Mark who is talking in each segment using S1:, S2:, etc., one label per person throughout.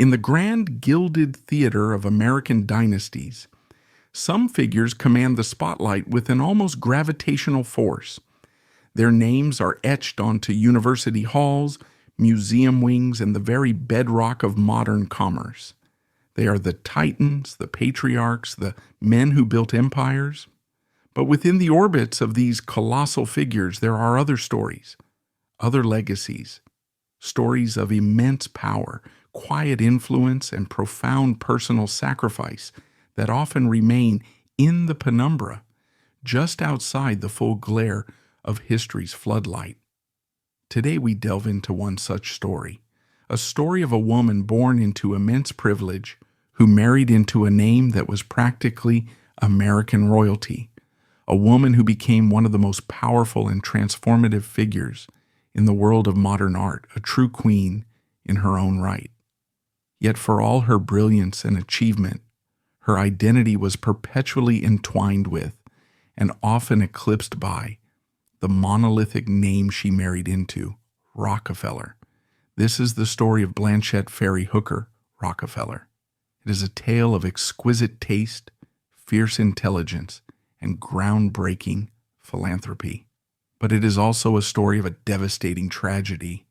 S1: In the grand gilded theater of American dynasties, some figures command the spotlight with an almost gravitational force. Their names are etched onto university halls, museum wings, and the very bedrock of modern commerce. They are the titans, the patriarchs, the men who built empires. But within the orbits of these colossal figures, there are other stories, other legacies, stories of immense power, quiet influence, and profound personal sacrifice that often remain in the penumbra, just outside the full glare of history's floodlight. Today we delve into one such story, a story of a woman born into immense privilege who married into a name that was practically American royalty, a woman who became one of the most powerful and transformative figures in the world of modern art, a true queen in her own right. Yet for all her brilliance and achievement, her identity was perpetually entwined with, and often eclipsed by, the monolithic name she married into, Rockefeller. This is the story of Blanchette Ferry Hooker Rockefeller. It is a tale of exquisite taste, fierce intelligence, and groundbreaking philanthropy. But it is also a story of a devastating tragedy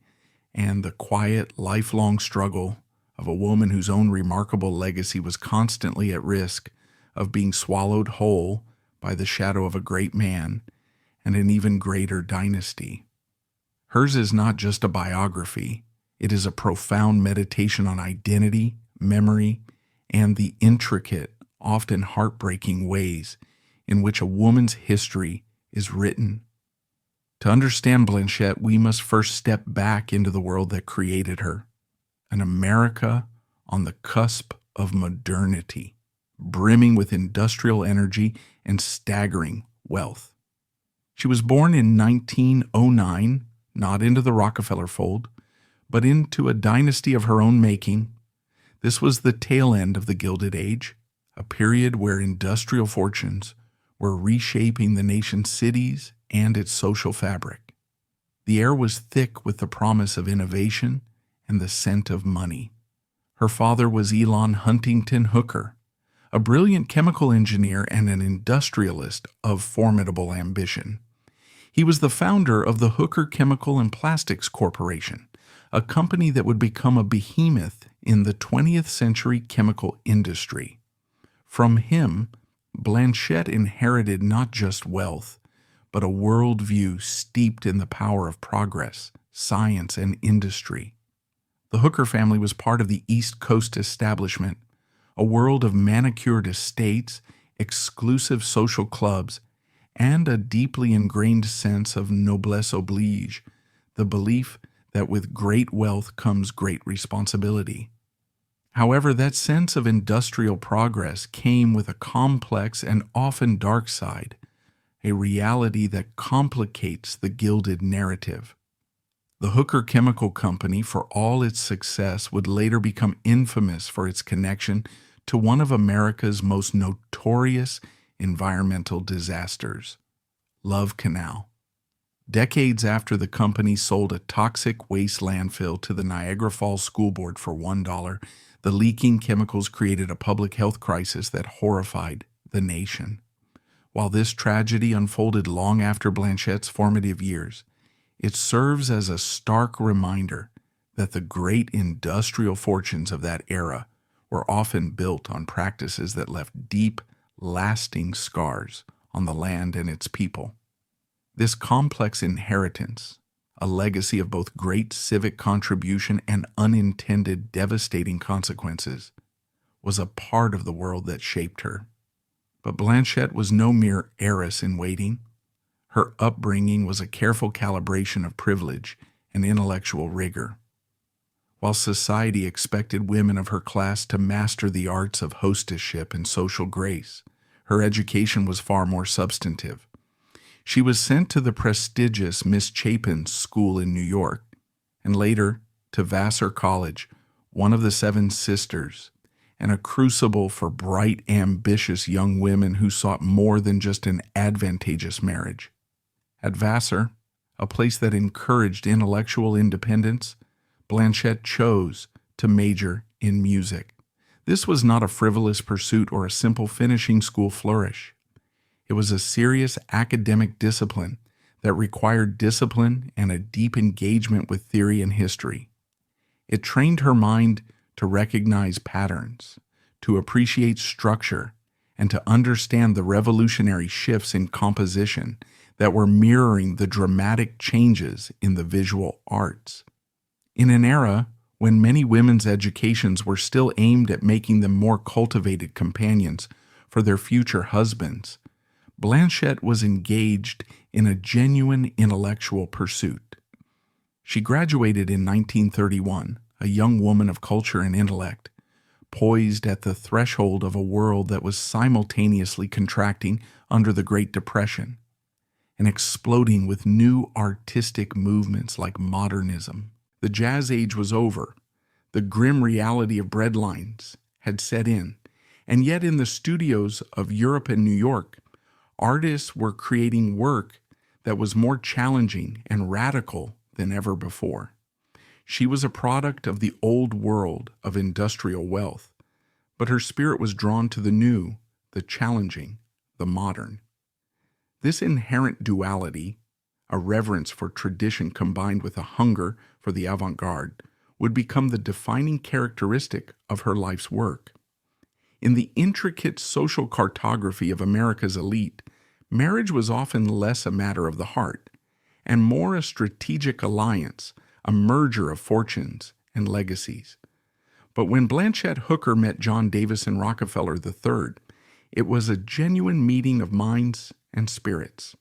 S1: and the quiet, lifelong struggle of a woman whose own remarkable legacy was constantly at risk of being swallowed whole by the shadow of a great man and an even greater dynasty. Hers is not just a biography, it is a profound meditation on identity, memory, and the intricate, often heartbreaking ways in which a woman's history is written. To understand Blanchette, we must first step back into the world that created her, an America on the cusp of modernity, brimming with industrial energy and staggering wealth. She was born in 1909, not into the Rockefeller fold, but into a dynasty of her own making. This was the tail end of the Gilded Age, a period where industrial fortunes were reshaping the nation's cities and its social fabric. The air was thick with the promise of innovation and the scent of money. Her father was Elon Huntington Hooker, a brilliant chemical engineer and an industrialist of formidable ambition. He was the founder of the Hooker Chemical and Plastics Corporation, a company that would become a behemoth in the 20th century chemical industry. From him, Blanchette inherited not just wealth, but a worldview steeped in the power of progress, science, and industry. The Hooker family was part of the East Coast establishment, a world of manicured estates, exclusive social clubs, and a deeply ingrained sense of noblesse oblige, the belief that with great wealth comes great responsibility. However, that sense of industrial progress came with a complex and often dark side, a reality that complicates the gilded narrative. The Hooker Chemical Company, for all its success, would later become infamous for its connection to one of America's most notorious environmental disasters, Love Canal. Decades after the company sold a toxic waste landfill to the Niagara Falls School Board for $1, the leaking chemicals created a public health crisis that horrified the nation. While this tragedy unfolded long after Blanchette's formative years, it serves as a stark reminder that the great industrial fortunes of that era were often built on practices that left deep, lasting scars on the land and its people. This complex inheritance, a legacy of both great civic contribution and unintended devastating consequences, was a part of the world that shaped her. But Blanchette was no mere heiress in waiting. Her upbringing was a careful calibration of privilege and intellectual rigor. While society expected women of her class to master the arts of hostessship and social grace, her education was far more substantive. She was sent to the prestigious Miss Chapin's School in New York, and later to Vassar College, one of the Seven Sisters, and a crucible for bright, ambitious young women who sought more than just an advantageous marriage. At Vassar, a place that encouraged intellectual independence, Blanchette chose to major in music. This was not a frivolous pursuit or a simple finishing school flourish. It was a serious academic discipline that required discipline and a deep engagement with theory and history. It trained her mind to recognize patterns, to appreciate structure, and to understand the revolutionary shifts in composition that were mirroring the dramatic changes in the visual arts. In an era when many women's educations were still aimed at making them more cultivated companions for their future husbands, Blanchette was engaged in a genuine intellectual pursuit. She graduated in 1931, a young woman of culture and intellect, poised at the threshold of a world that was simultaneously contracting under the Great Depression and exploding with new artistic movements like modernism. The Jazz Age was over. The grim reality of breadlines had set in, and yet in the studios of Europe and New York, artists were creating work that was more challenging and radical than ever before. She was a product of the old world of industrial wealth, but her spirit was drawn to the new, the challenging, the modern. This inherent duality, a reverence for tradition combined with a hunger for the avant-garde, would become the defining characteristic of her life's work. In the intricate social cartography of America's elite, marriage was often less a matter of the heart and more a strategic alliance, a merger of fortunes and legacies. But when Blanchette Hooker met John Davison Rockefeller III, it was a genuine meeting of minds and spirits.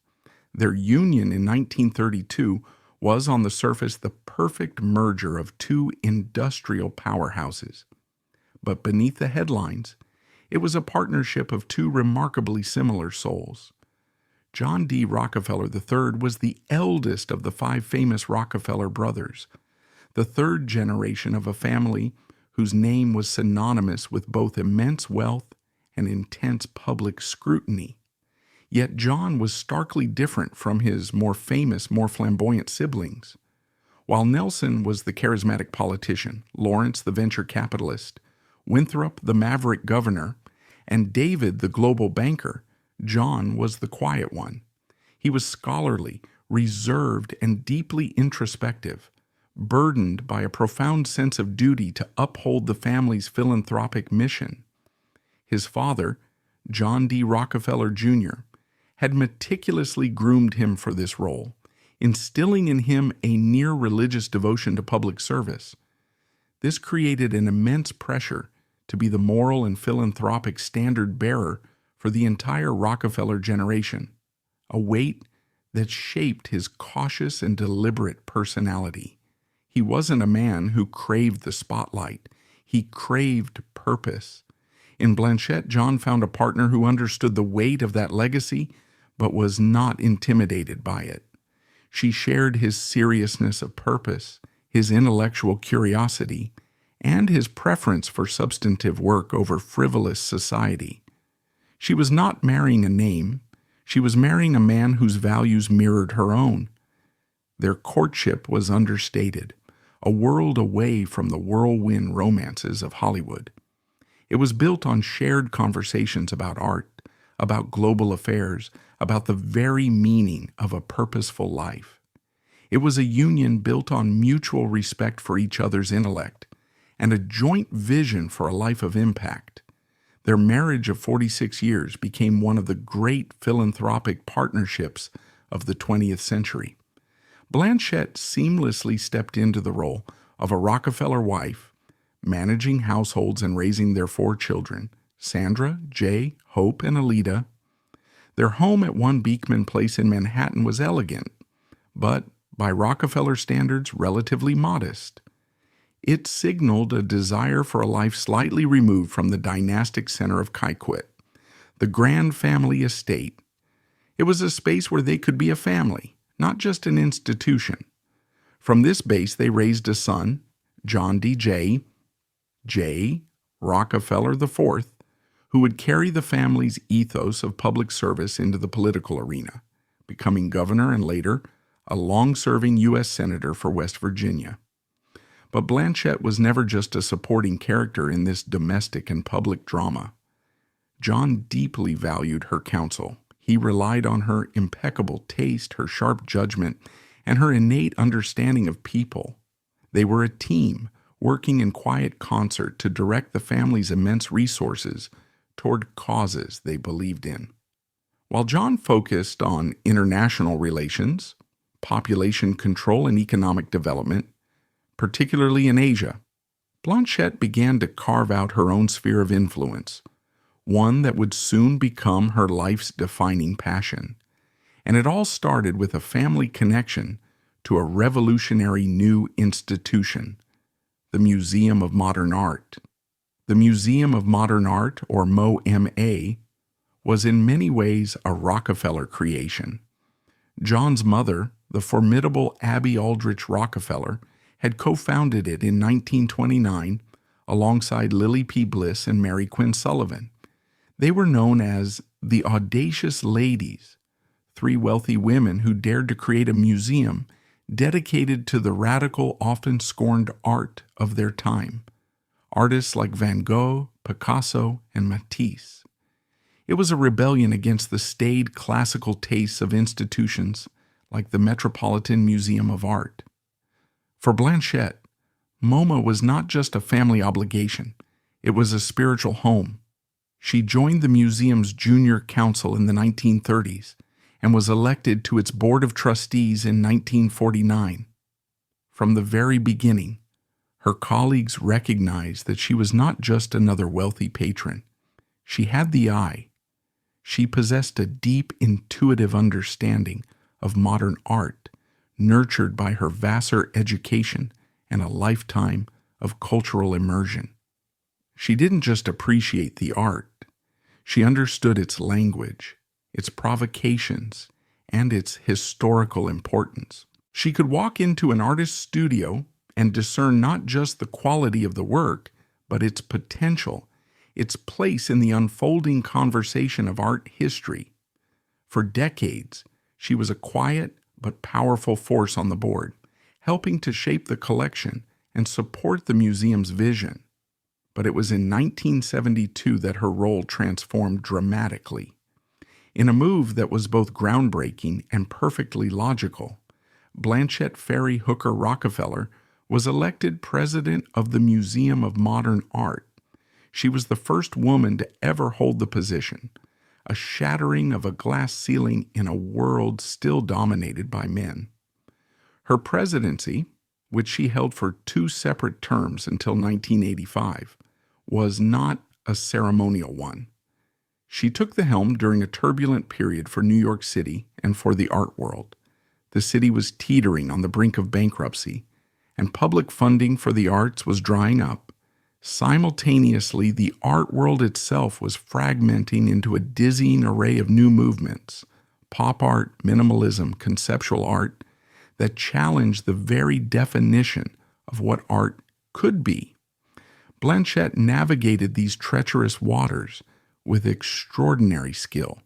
S1: Their union in 1932 was on the surface the perfect merger of two industrial powerhouses. But beneath the headlines, it was a partnership of two remarkably similar souls. John D. Rockefeller III was the eldest of the five famous Rockefeller brothers, the third generation of a family whose name was synonymous with both immense wealth and intense public scrutiny. Yet John was starkly different from his more famous, more flamboyant siblings. While Nelson was the charismatic politician, Lawrence the venture capitalist, Winthrop the maverick governor, and David the global banker, John was the quiet one. He was scholarly, reserved, and deeply introspective, burdened by a profound sense of duty to uphold the family's philanthropic mission. His father, John D. Rockefeller Jr., had meticulously groomed him for this role, instilling in him a near-religious devotion to public service. This created an immense pressure to be the moral and philanthropic standard-bearer for the entire Rockefeller generation, a weight that shaped his cautious and deliberate personality. He wasn't a man who craved the spotlight. He craved purpose. In Blanchette, John found a partner who understood the weight of that legacy, but was not intimidated by it. She shared his seriousness of purpose, his intellectual curiosity, and his preference for substantive work over frivolous society. She was not marrying a name. She was marrying a man whose values mirrored her own. Their courtship was understated, a world away from the whirlwind romances of Hollywood. It was built on shared conversations about art, about global affairs, about the very meaning of a purposeful life. It was a union built on mutual respect for each other's intellect and a joint vision for a life of impact. Their marriage of 46 years became one of the great philanthropic partnerships of the 20th century. Blanchette seamlessly stepped into the role of a Rockefeller wife, managing households and raising their 4 children, Sandra, Jay, Hope, and Alida. Their home at 1 Beekman Place in Manhattan was elegant, but by Rockefeller standards, relatively modest. It signaled a desire for a life slightly removed from the dynastic center of Kaikwit, the grand family estate. It was a space where they could be a family, not just an institution. From this base, they raised a son, John D. J. Rockefeller IV, who would carry the family's ethos of public service into the political arena, becoming governor and later a long-serving U.S. Senator for West Virginia. But Blanchette was never just a supporting character in this domestic and public drama. John deeply valued her counsel. He relied on her impeccable taste, her sharp judgment, and her innate understanding of people. They were a team, working in quiet concert to direct the family's immense resources toward causes they believed in. While John focused on international relations, population control, and economic development, particularly in Asia, Blanchette began to carve out her own sphere of influence, one that would soon become her life's defining passion. And it all started with a family connection to a revolutionary new institution, the Museum of Modern Art. The Museum of Modern Art, or MoMA, was in many ways a Rockefeller creation. John's mother, the formidable Abby Aldrich Rockefeller, had co-founded it in 1929 alongside Lily P. Bliss and Mary Quinn Sullivan. They were known as the Audacious Ladies, three wealthy women who dared to create a museum dedicated to the radical, often scorned art of their time. Artists like Van Gogh, Picasso, and Matisse. It was a rebellion against the staid classical tastes of institutions like the Metropolitan Museum of Art. For Blanchette, MoMA was not just a family obligation, it was a spiritual home. She joined the museum's junior council in the 1930s and was elected to its board of trustees in 1949. From the very beginning, her colleagues recognized that she was not just another wealthy patron. She had the eye. She possessed a deep, intuitive understanding of modern art, nurtured by her Vassar education and a lifetime of cultural immersion. She didn't just appreciate the art. She understood its language, its provocations, and its historical importance. She could walk into an artist's studio and discern not just the quality of the work, but its potential, its place in the unfolding conversation of art history. For decades, she was a quiet but powerful force on the board, helping to shape the collection and support the museum's vision. But it was in 1972 that her role transformed dramatically. In a move that was both groundbreaking and perfectly logical, Blanchette Ferry Hooker Rockefeller was elected president of the Museum of Modern Art. She was the first woman to ever hold the position, a shattering of a glass ceiling in a world still dominated by men. Her presidency, which she held for 2 separate terms until 1985, was not a ceremonial one. She took the helm during a turbulent period for New York City and for the art world. The city was teetering on the brink of bankruptcy, and public funding for the arts was drying up. Simultaneously, the art world itself was fragmenting into a dizzying array of new movements, pop art, minimalism, conceptual art, that challenged the very definition of what art could be. Blanchette navigated these treacherous waters with extraordinary skill.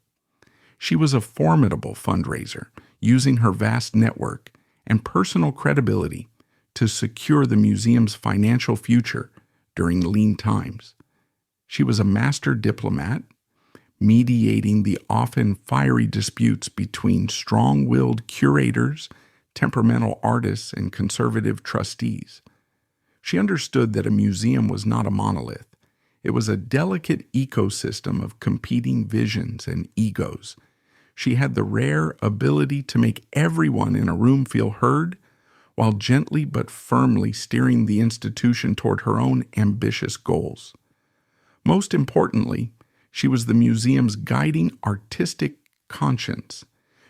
S1: She was a formidable fundraiser, using her vast network and personal credibility to secure the museum's financial future during lean times. She was a master diplomat, mediating the often fiery disputes between strong-willed curators, temperamental artists, and conservative trustees. She understood that a museum was not a monolith. It was a delicate ecosystem of competing visions and egos. She had the rare ability to make everyone in a room feel heard, while gently but firmly steering the institution toward her own ambitious goals. Most importantly, she was the museum's guiding artistic conscience.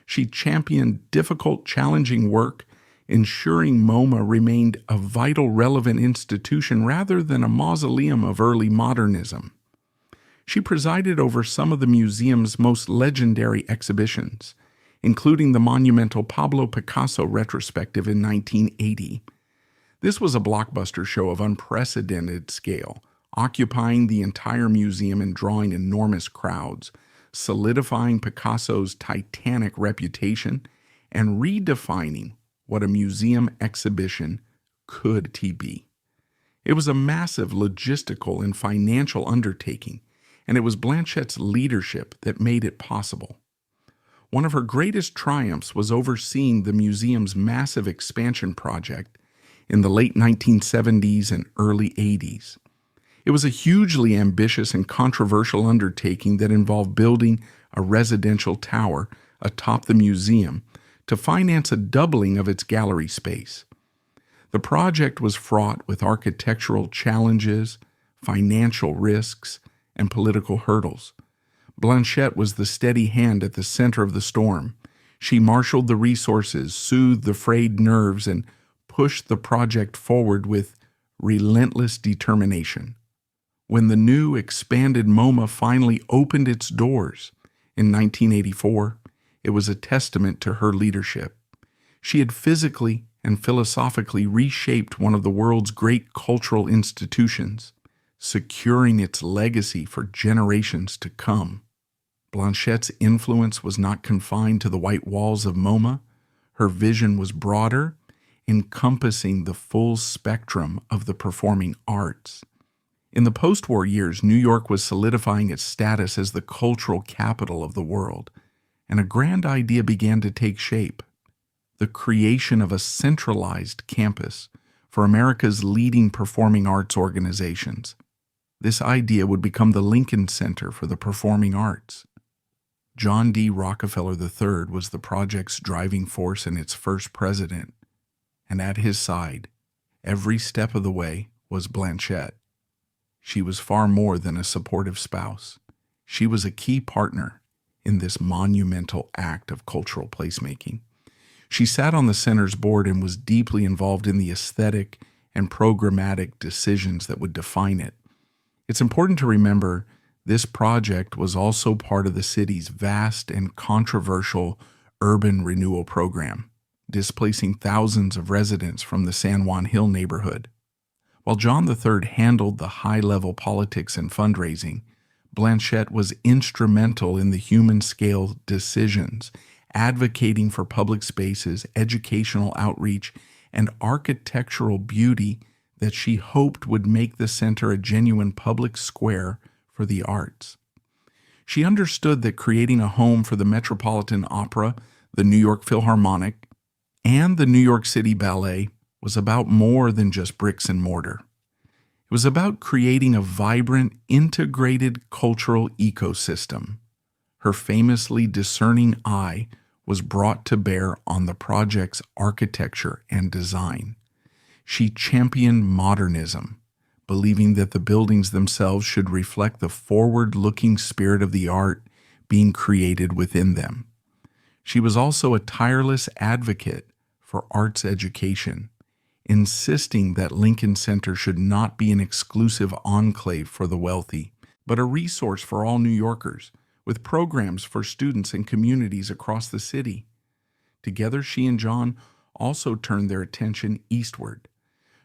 S1: She championed difficult, challenging work, ensuring MoMA remained a vital, relevant institution rather than a mausoleum of early modernism. She presided over some of the museum's most legendary exhibitions, including the monumental Pablo Picasso retrospective in 1980. This was a blockbuster show of unprecedented scale, occupying the entire museum and drawing enormous crowds, solidifying Picasso's titanic reputation and redefining what a museum exhibition could be. It was a massive logistical and financial undertaking, and it was Blanchette's leadership that made it possible. One of her greatest triumphs was overseeing the museum's massive expansion project in the late 1970s and early 80s. It was a hugely ambitious and controversial undertaking that involved building a residential tower atop the museum to finance a doubling of its gallery space. The project was fraught with architectural challenges, financial risks, and political hurdles. Blanchette was the steady hand at the center of the storm. She marshaled the resources, soothed the frayed nerves, and pushed the project forward with relentless determination. When the new, expanded MoMA finally opened its doors in 1984, it was a testament to her leadership. She had physically and philosophically reshaped one of the world's great cultural institutions, securing its legacy for generations to come. Blanchette's influence was not confined to the white walls of MoMA. Her vision was broader, encompassing the full spectrum of the performing arts. In the post-war years, New York was solidifying its status as the cultural capital of the world, and a grand idea began to take shape: the creation of a centralized campus for America's leading performing arts organizations. This idea would become the Lincoln Center for the Performing Arts. John D. Rockefeller III was the project's driving force and its first president, and at his side, every step of the way, was Blanchette. She was far more than a supportive spouse. She was a key partner in this monumental act of cultural placemaking. She sat on the center's board and was deeply involved in the aesthetic and programmatic decisions that would define it. It's important to remember this project was also part of the city's vast and controversial urban renewal program, displacing thousands of residents from the San Juan Hill neighborhood. While John III handled the high-level politics and fundraising, Blanchette was instrumental in the human-scale decisions, advocating for public spaces, educational outreach, and architectural beauty that she hoped would make the center a genuine public square for the arts. She understood that creating a home for the Metropolitan Opera, the New York Philharmonic, and the New York City Ballet was about more than just bricks and mortar. It was about creating a vibrant, integrated cultural ecosystem. Her famously discerning eye was brought to bear on the project's architecture and design. She championed modernism, believing that the buildings themselves should reflect the forward-looking spirit of the art being created within them. She was also a tireless advocate for arts education, insisting that Lincoln Center should not be an exclusive enclave for the wealthy, but a resource for all New Yorkers, with programs for students and communities across the city. Together, she and John also turned their attention eastward.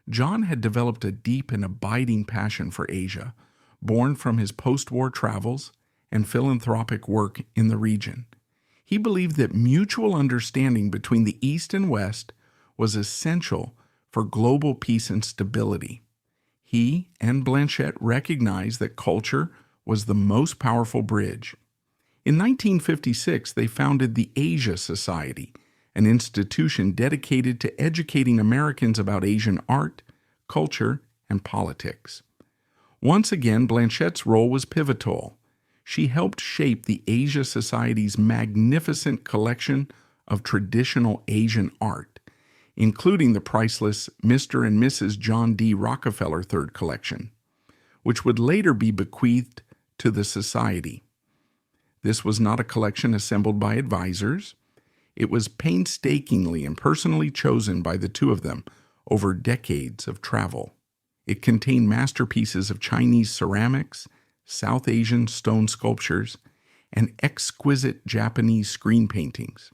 S1: John had developed a deep and abiding passion for Asia, born from his post-war travels and philanthropic work in the region. He believed that mutual understanding between the East and West was essential for global peace and stability. He and Blanchette recognized that culture was the most powerful bridge. In 1956, they founded the Asia Society, an institution dedicated to educating Americans about Asian art, culture, and politics. Once again, Blanchette's role was pivotal. She helped shape the Asia Society's magnificent collection of traditional Asian art, including the priceless Mr. and Mrs. John D. Rockefeller III collection, which would later be bequeathed to the Society. This was not a collection assembled by advisors. It was painstakingly and personally chosen by the two of them over decades of travel. It contained masterpieces of Chinese ceramics, South Asian stone sculptures, and exquisite Japanese screen paintings.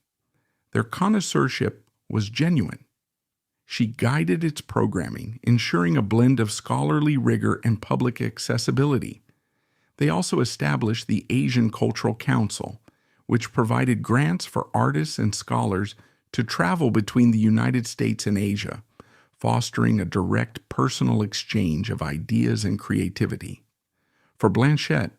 S1: Their connoisseurship was genuine. She guided its programming, ensuring a blend of scholarly rigor and public accessibility. They also established the Asian Cultural Council, which provided grants for artists and scholars to travel between the United States and Asia, fostering a direct personal exchange of ideas and creativity. For Blanchette,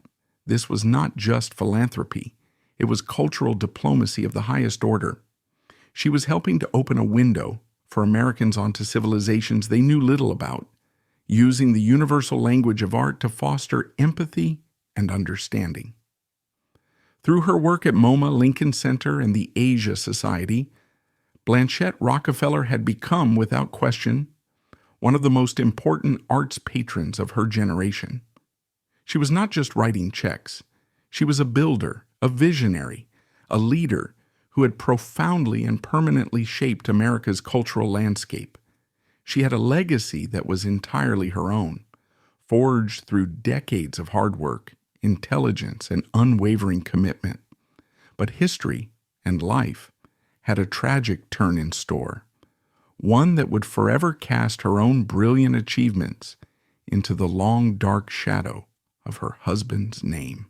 S1: this was not just philanthropy, it was cultural diplomacy of the highest order. She was helping to open a window for Americans onto civilizations they knew little about, using the universal language of art to foster empathy and understanding. Through her work at MoMA, Lincoln Center, and the Asia Society, Blanchette Rockefeller had become, without question, one of the most important arts patrons of her generation. She was not just writing checks. She was a builder, a visionary, a leader who had profoundly and permanently shaped America's cultural landscape. She had a legacy that was entirely her own, forged through decades of hard work, intelligence, and unwavering commitment. But history and life had a tragic turn in store, one that would forever cast her own brilliant achievements into the long, dark shadow of her husband's name.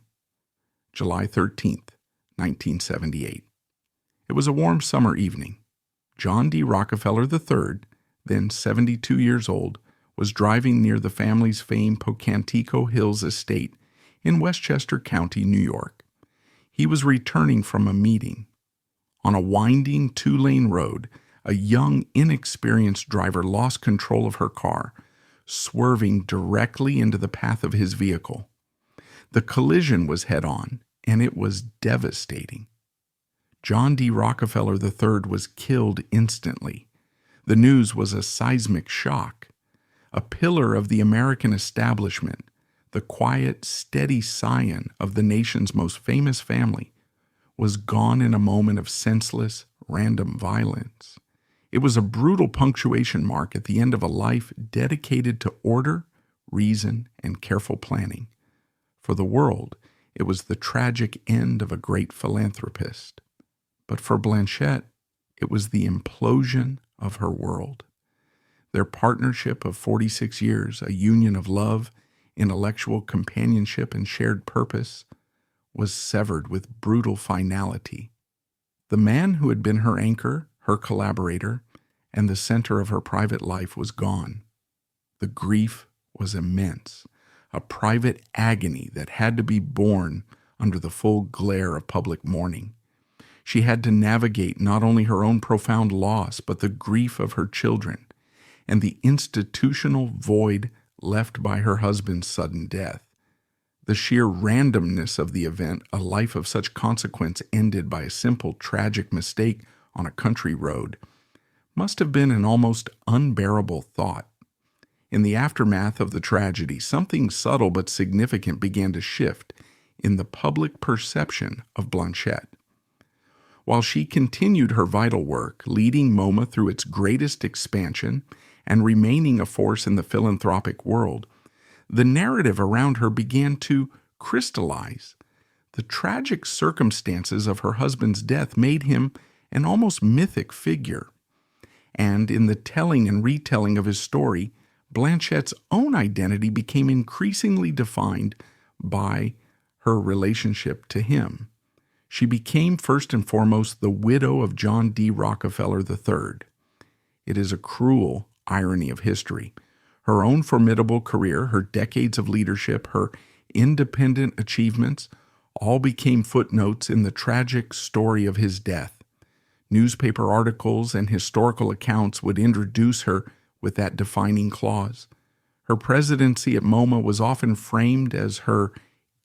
S1: July 13th, 1978. It was a warm summer evening. John D. Rockefeller III, then 72 years old, was driving near the family's famed Pocantico Hills estate in Westchester County, New York. He was returning from a meeting. On a winding two-lane road, a young, inexperienced driver lost control of her car, swerving directly into the path of his vehicle. The collision was head-on, and it was devastating. John D. Rockefeller III was killed instantly. The news was a seismic shock. A pillar of the American establishment, the quiet, steady scion of the nation's most famous family, was gone in a moment of senseless, random violence. It was a brutal punctuation mark at the end of a life dedicated to order, reason, and careful planning. For the world, it was the tragic end of a great philanthropist. But for Blanchette, it was the implosion of her world. Their partnership of 46 years, a union of love, intellectual companionship, and shared purpose, was severed with brutal finality. The man who had been her anchor, her collaborator, and the center of her private life was gone. The grief was immense, a private agony that had to be borne under the full glare of public mourning. She had to navigate not only her own profound loss, but the grief of her children and the institutional void left by her husband's sudden death. The sheer randomness of the event, a life of such consequence ended by a simple tragic mistake on a country road, must have been an almost unbearable thought. In the aftermath of the tragedy, something subtle but significant began to shift in the public perception of Blanchette. While she continued her vital work, leading MoMA through its greatest expansion and remaining a force in the philanthropic world, the narrative around her began to crystallize. The tragic circumstances of her husband's death made him an almost mythic figure. And in the telling and retelling of his story, Blanchette's own identity became increasingly defined by her relationship to him. She became first and foremost the widow of John D. Rockefeller III. It is a cruel irony of history. Her own formidable career, her decades of leadership, her independent achievements, all became footnotes in the tragic story of his death. Newspaper articles and historical accounts would introduce her with that defining clause. Her presidency at MoMA was often framed as her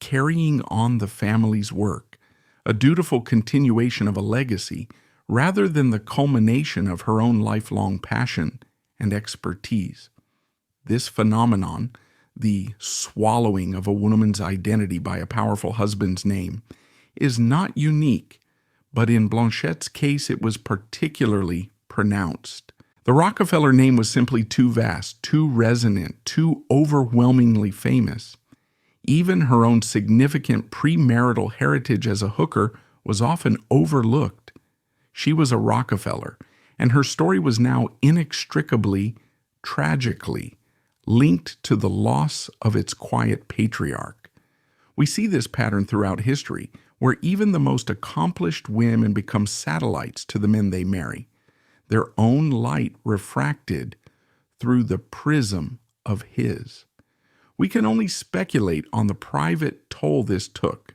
S1: carrying on the family's work, a dutiful continuation of a legacy rather than the culmination of her own lifelong passion and expertise. This phenomenon, the swallowing of a woman's identity by a powerful husband's name, is not unique, but in Blanchette's case it was particularly pronounced. The Rockefeller name was simply too vast, too resonant, too overwhelmingly famous. Even her own significant premarital heritage as a hooker was often overlooked. She was a Rockefeller, and her story was now inextricably, tragically, linked to the loss of its quiet patriarch. We see this pattern throughout history, where even the most accomplished women become satellites to the men they marry, their own light refracted through the prism of his. We can only speculate on the private toll this took.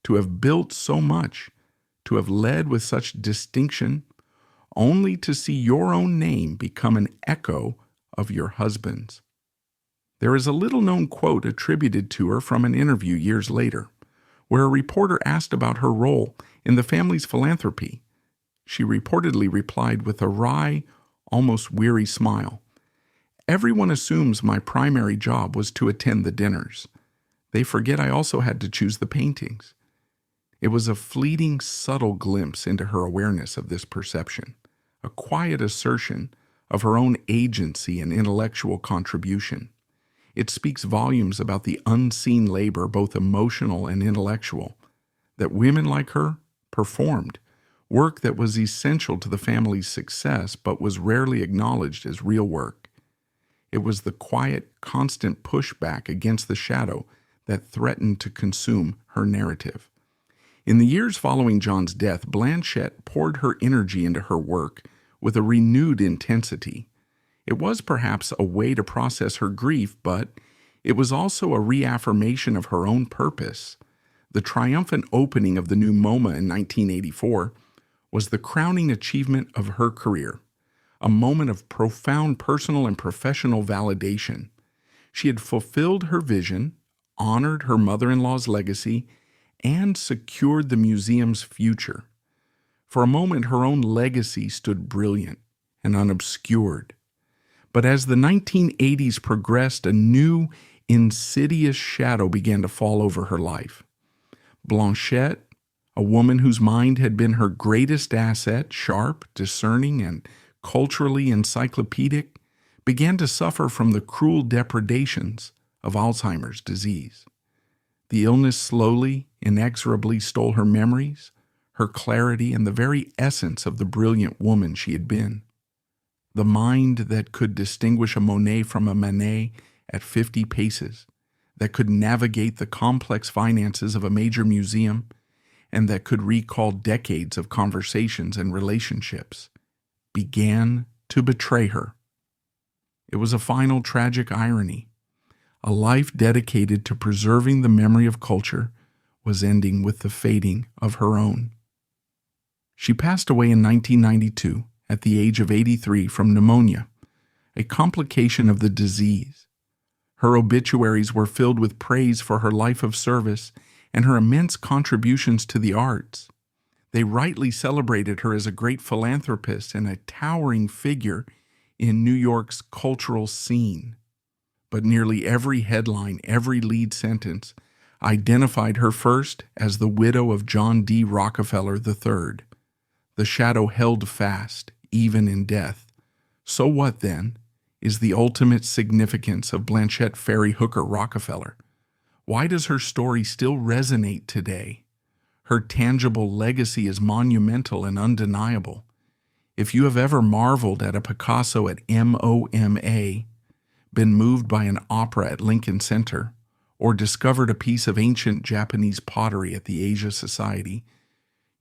S1: To have built so much, to have led with such distinction, only to see your own name become an echo of your husband's. There is a little-known quote attributed to her from an interview years later, where a reporter asked about her role in the family's philanthropy. She reportedly replied with a wry, almost weary smile, "Everyone assumes my primary job was to attend the dinners. They forget I also had to choose the paintings." It was a fleeting, subtle glimpse into her awareness of this perception, a quiet assertion of her own agency and intellectual contribution. It speaks volumes about the unseen labor, both emotional and intellectual, that women like her performed, work that was essential to the family's success but was rarely acknowledged as real work. It was the quiet, constant pushback against the shadow that threatened to consume her narrative. In the years following John's death, Blanchette poured her energy into her work with a renewed intensity. It was perhaps a way to process her grief, but it was also a reaffirmation of her own purpose. The triumphant opening of the new MoMA in 1984 was the crowning achievement of her career, a moment of profound personal and professional validation. She had fulfilled her vision, honored her mother-in-law's legacy, and secured the museum's future. For a moment, her own legacy stood brilliant and unobscured. But as the 1980s progressed, a new, insidious shadow began to fall over her life. Blanchette, a woman whose mind had been her greatest asset, sharp, discerning, and culturally encyclopedic, began to suffer from the cruel depredations of Alzheimer's disease. The illness slowly, inexorably stole her memories, her clarity, and the very essence of the brilliant woman she had been. The mind that could distinguish a Monet from a Manet at 50 paces, that could navigate the complex finances of a major museum, and that could recall decades of conversations and relationships, began to betray her. It was a final tragic irony. A life dedicated to preserving the memory of culture was ending with the fading of her own. She passed away in 1992 at the age of 83 from pneumonia, a complication of the disease. Her obituaries were filled with praise for her life of service and her immense contributions to the arts. They rightly celebrated her as a great philanthropist and a towering figure in New York's cultural scene. But nearly every headline, every lead sentence, identified her first as the widow of John D. Rockefeller III. The shadow held fast, even in death. So what, then, is the ultimate significance of Blanchette Ferry Hooker Rockefeller? Why does her story still resonate today? Her tangible legacy is monumental and undeniable. If you have ever marveled at a Picasso at MoMA, been moved by an opera at Lincoln Center, or discovered a piece of ancient Japanese pottery at the Asia Society,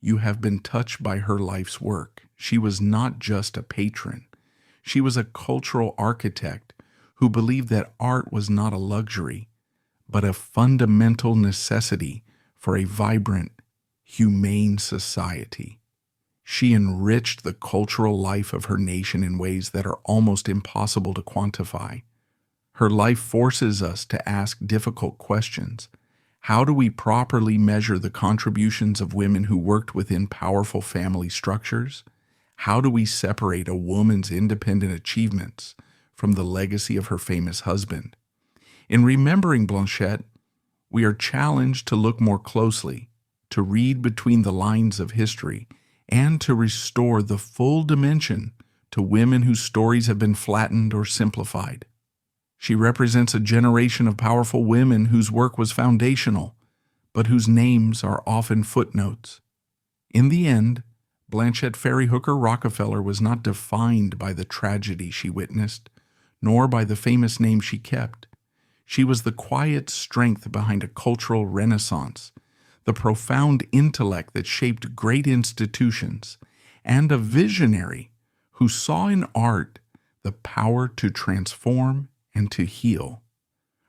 S1: you have been touched by her life's work. She was not just a patron. She was a cultural architect who believed that art was not a luxury, but a fundamental necessity for a vibrant, humane society. She enriched the cultural life of her nation in ways that are almost impossible to quantify. Her life forces us to ask difficult questions. How do we properly measure the contributions of women who worked within powerful family structures? How do we separate a woman's independent achievements from the legacy of her famous husband? In remembering Blanchette, we are challenged to look more closely, to read between the lines of history, and to restore the full dimension to women whose stories have been flattened or simplified. She represents a generation of powerful women whose work was foundational, but whose names are often footnotes. In the end, Blanchette Ferry Hooker Rockefeller was not defined by the tragedy she witnessed, nor by the famous name she kept. She was the quiet strength behind a cultural renaissance, the profound intellect that shaped great institutions, and a visionary who saw in art the power to transform and to heal.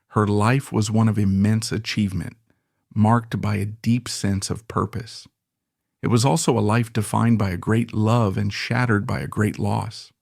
S1: Her life was one of immense achievement, marked by a deep sense of purpose. It was also a life defined by a great love and shattered by a great loss.